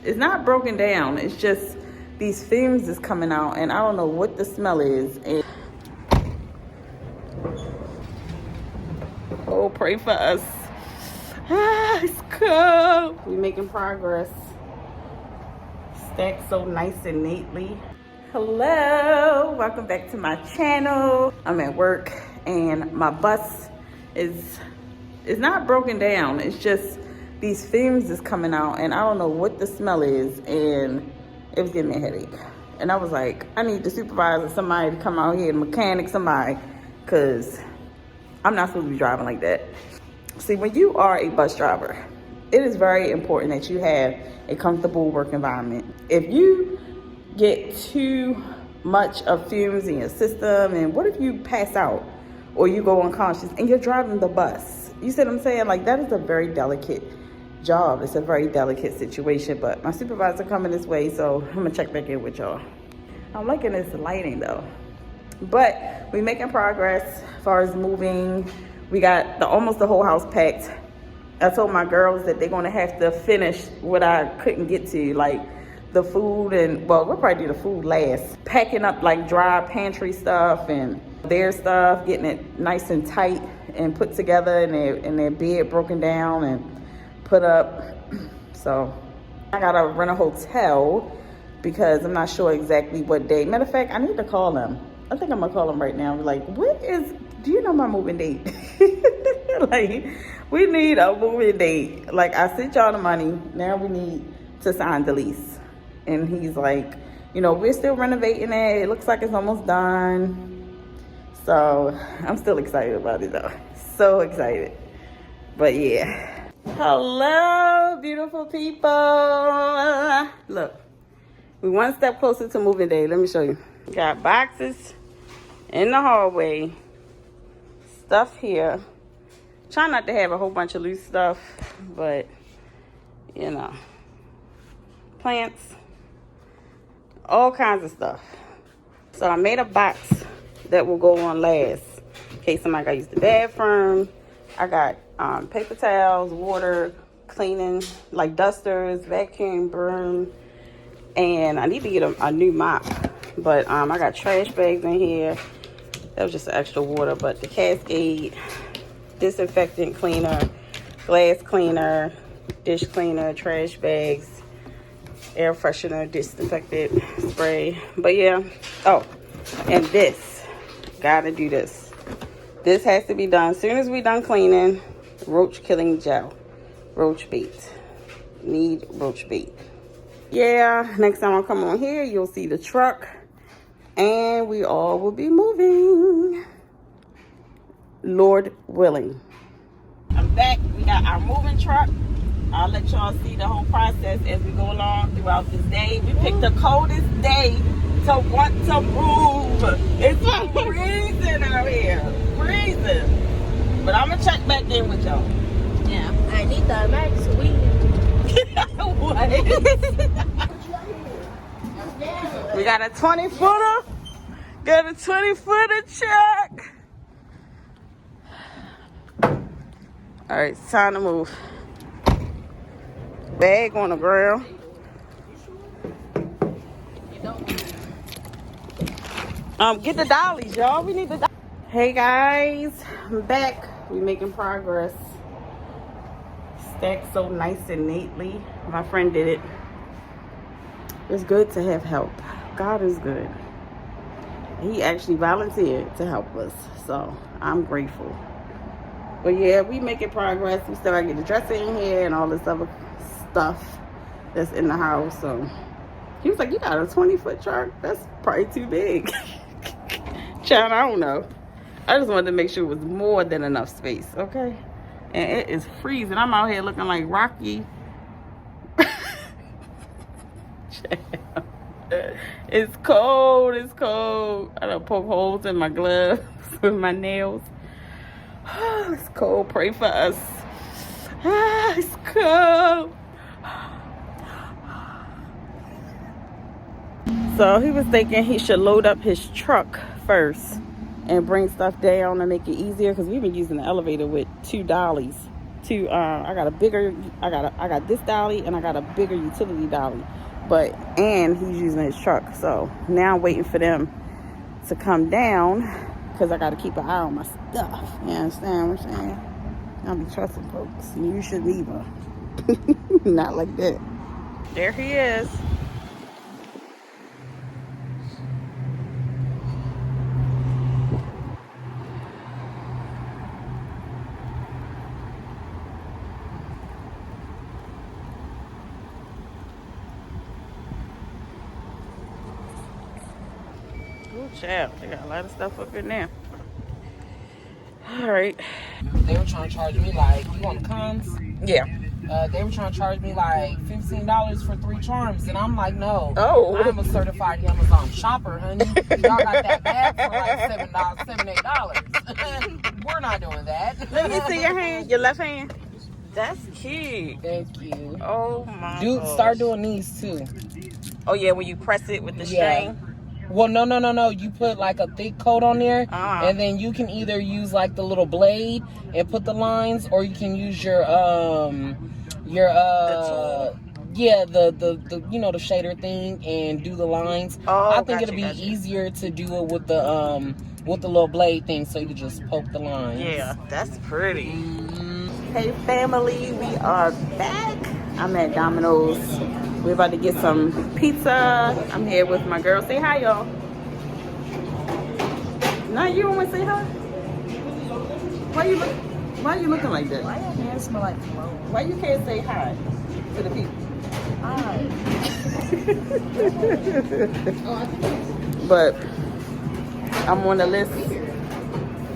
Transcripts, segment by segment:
it's not broken down. It's just these fumes is coming out, and I don't know what the smell is. And oh, pray for us. It's cold. We're making progress. Stacked so nice and neatly. Hello, welcome back to my channel. I'm at work and my bus is not broken down. It's just these fumes is coming out, and I don't know what the smell is, and it was giving me a headache. And I was like, I need the supervisor, somebody to come out here, mechanic, somebody, because I'm not supposed to be driving like that. See, when you are a bus driver, it is very important that you have a comfortable work environment. If you get too much of fumes in your system, and what if you pass out or you go unconscious and you're driving the bus? You see what I'm saying? Like, that is a very delicate job. It's a very delicate situation, but my supervisor coming this way, so I'm gonna check back in with y'all. I'm liking this lighting though, but we making progress as far as moving. We got almost the whole house packed. I told my girls that they're gonna have to finish what I couldn't get to, like the food, and well, we'll probably do the food last. Packing up like dry pantry stuff and their stuff, getting it nice and tight and put together, and their bed broken down and put up. So I gotta rent a hotel because I'm not sure exactly what day. Matter of fact, I need to call them. I think I'm gonna call them right now. Be like, do you know my moving date? Like, we need a moving date. Like, I sent y'all the money. Now we need to sign the lease. And he's like, you know, we're still renovating it. It looks like it's almost done. So I'm still excited about it though. So excited. But yeah. Hello, beautiful people. Look, we one step closer to moving day. Let me show you. Got boxes in the hallway. Stuff here. Try not to have a whole bunch of loose stuff, but you know, plants, all kinds of stuff. So I made a box that will go on last in case somebody gotta use the bathroom. I got paper towels, water, cleaning, like dusters, vacuum, broom, and I need to get a new mop. But I got trash bags in here. That was just extra water, but the Cascade disinfectant cleaner, glass cleaner, dish cleaner, trash bags, air freshener, disinfectant spray. But yeah, oh, and this, gotta do this. This has to be done as soon as we done cleaning. Roach killing gel, roach bait. Need roach bait. Yeah, next time I come on here, you'll see the truck, and we all will be moving, Lord willing. I'm back. We got our moving truck. I'll let y'all see the whole process as we go along throughout this day. We picked the coldest day to want to move. It's freezing out here. Freezing. But I'm going to check back in with y'all. Yeah, I need the max weed. What? We got a 20-footer. Got a 20-footer check. All right, it's time to move. Bag on the ground. Get the dollies, y'all. We need the dollies. Hey guys, I'm back. We making progress. Stacked so nice and neatly. My friend did it. It's good to have help. God is good. He actually volunteered to help us, so I'm grateful. But yeah, we making progress. We still gotta get the dresser in here and all this other stuff that's in the house. So he was like, you got a 20-foot truck? That's probably too big. Child, I don't know. I just wanted to make sure it was more than enough space, okay? And it is freezing. I'm out here looking like Rocky. It's cold, it's cold. I done poke holes in my gloves with my nails. It's cold, pray for us. It's cold. So he was thinking he should load up his truck first and bring stuff down and make it easier, because we've been using the elevator with 2 dollies. to I got a bigger, I got this dolly and I got a bigger utility dolly, and he's using his truck. So now I'm waiting for them to come down because I got to keep an eye on my stuff. You understand what I'm saying? I'll be trusting folks. You shouldn't either. Not like that. There he is. Oh, child. They got a lot of stuff up in there. All right. They were trying to charge me like, you want cons? Yeah. They were trying to charge me like $15 for 3 charms, and I'm like, no. Oh. I'm a certified Amazon shopper, honey. Y'all got that bag for like $7, $8. We're not doing that. Let me see your hand, your left hand. That's cute. Thank you. Oh my Dude, gosh. start doing these too. Oh yeah, when you press it with the string. Well, no. You put like a thick coat on there, and then you can either use like the little blade and put the lines, or you can use your the tool. Yeah, the you know, the shader thing and do the lines. Oh, I think it'll be easier to do it with the little blade thing, so you can just poke the lines. Yeah, that's pretty. Hey family, we are back. I'm at Domino's. We're about to get some pizza. I'm here with my girl. Say hi, y'all. No, you don't want to say hi? Why you looking like that? Why your hair smell like cologne? Why you can't say hi to the people? Hi. But I'm on the list.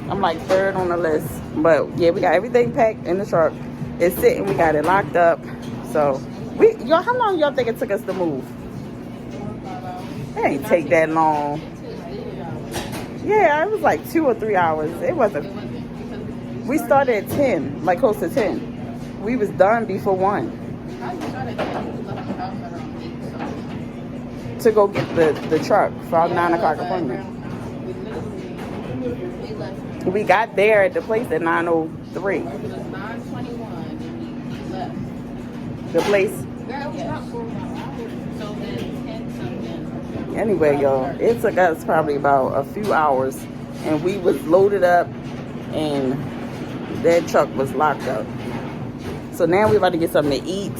I'm like 3rd on the list. But yeah, we got everything packed in the truck. It's sitting. We got it locked up. So y'all, how long y'all think it took us to move? It ain't take that long. Yeah, it was like 2 or 3 hours. It wasn't. We started at 10, like close to 10. We was done before 1. To go get the truck for our 9 o'clock appointment. We got there at the place at 9:03. The place. Anyway, y'all, it took us probably about a few hours, and we was loaded up, and that truck was locked up. So now we're about to get something to eat.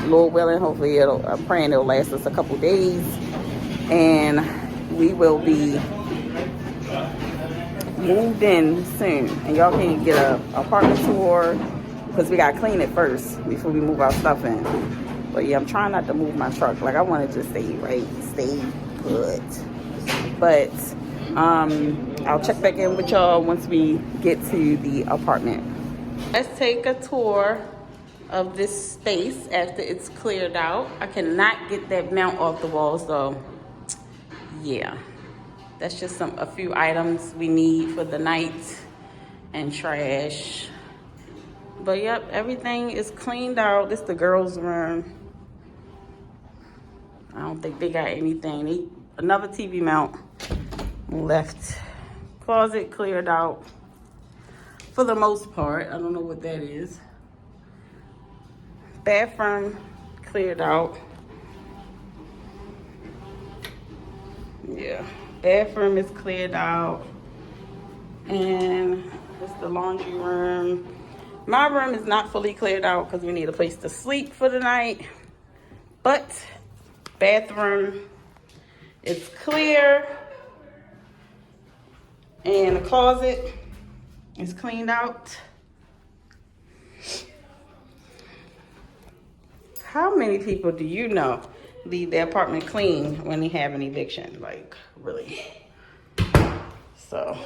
Lord willing, hopefully I'm praying it'll last us a couple days, and we will be moved in soon. And y'all can get a apartment tour, because we got to clean it first before we move our stuff in. But yeah, I'm trying not to move my truck. Like, I want to just stay put. But I'll check back in with y'all once we get to the apartment. Let's take a tour of this space after it's cleared out. I cannot get that mount off the wall, so yeah. That's just a few items we need for the night and trash. But yep, everything is cleaned out. This is the girls' room. I don't think they got anything. Another TV mount left. Closet cleared out for the most part. I don't know what that is. Bathroom cleared out. Yeah, bathroom is cleared out. And this is the laundry room. My room is not fully cleared out because we need a place to sleep for the night. But bathroom is clear. And the closet is cleaned out. How many people do you know leave their apartment clean when they have an eviction? Like, really? So,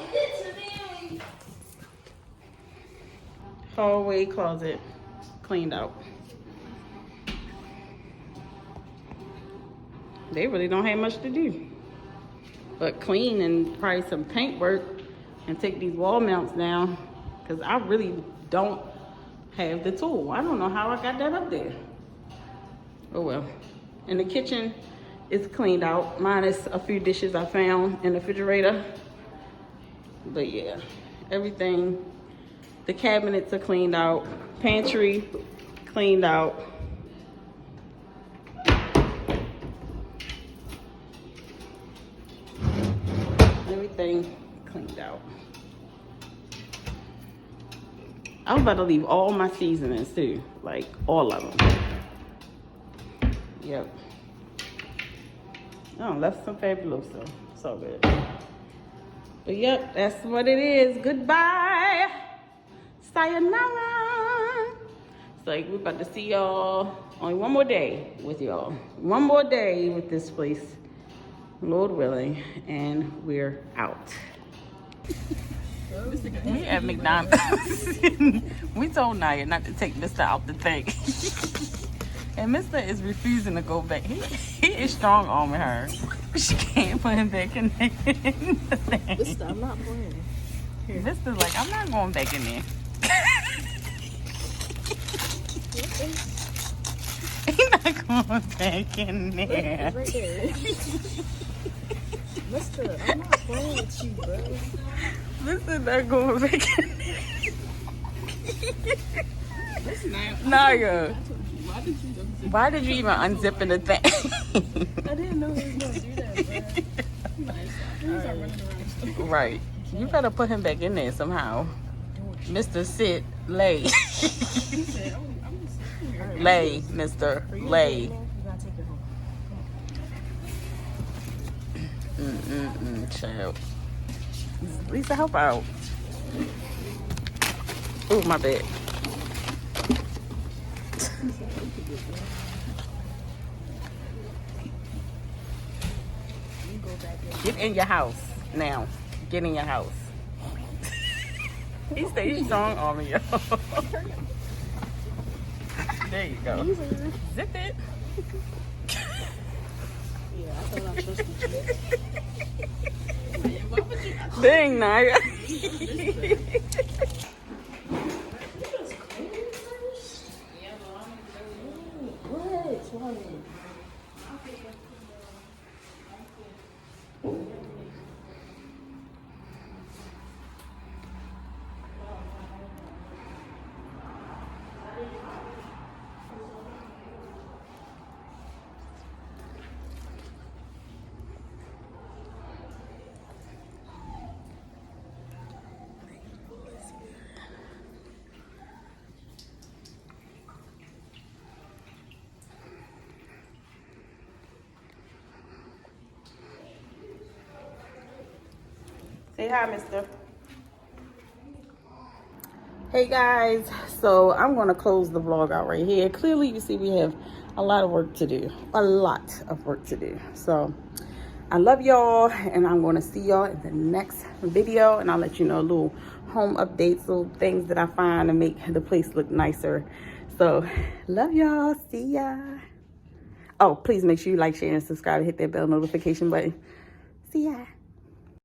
hallway closet cleaned out. They really don't have much to do but clean and probably some paint work and take these wall mounts down, because I really don't have the tool. I don't know how I got that up there. Oh well. And the kitchen is cleaned out, minus a few dishes I found in the refrigerator. But yeah, everything, the cabinets are cleaned out, Pantry cleaned out. Everything cleaned out. I was about to leave all my seasonings too, like all of them. Yep. Oh, left some Fabuloso. So good. But yep, that's what it is. Goodbye. Sayonara. It's like we're about to see y'all only one more day with y'all. One more day with this place, Lord willing, and we're out. We at McDonald's. We told Naya not to take Mr. out the thing. And Mr. is refusing to go back. He is strong arming her. She can't put him back in there. Mr. I'm not playing. Mr.'s like, I'm not going back in there. He's not going back in there. Right there. Mr. I'm not playing with you, bro. Mr. not going back in there. Naya. Why did you even unzip the thing? I didn't know he was gonna do that, bro. Right. You better put him back in there somehow. Mr. Sit, lay. Lay, Mr. Lay. You gotta take it home. Child. Lisa, help out. Oh, my bad. Get in your house now. Get in your house. He stays strong on me, yo. There you go. Zip it. Yeah, I thought I trusted you. Dang, Naya. Say hi, mister. Hey guys, so I'm gonna close the vlog out right here. Clearly you see we have a lot of work to do. A lot of work to do. So I love y'all, and I'm gonna see y'all in the next video, and I'll let you know little home updates, little things that I find to make the place look nicer. So love y'all. See ya. Oh, please make sure you like, share, and subscribe, and hit that bell notification button. See ya.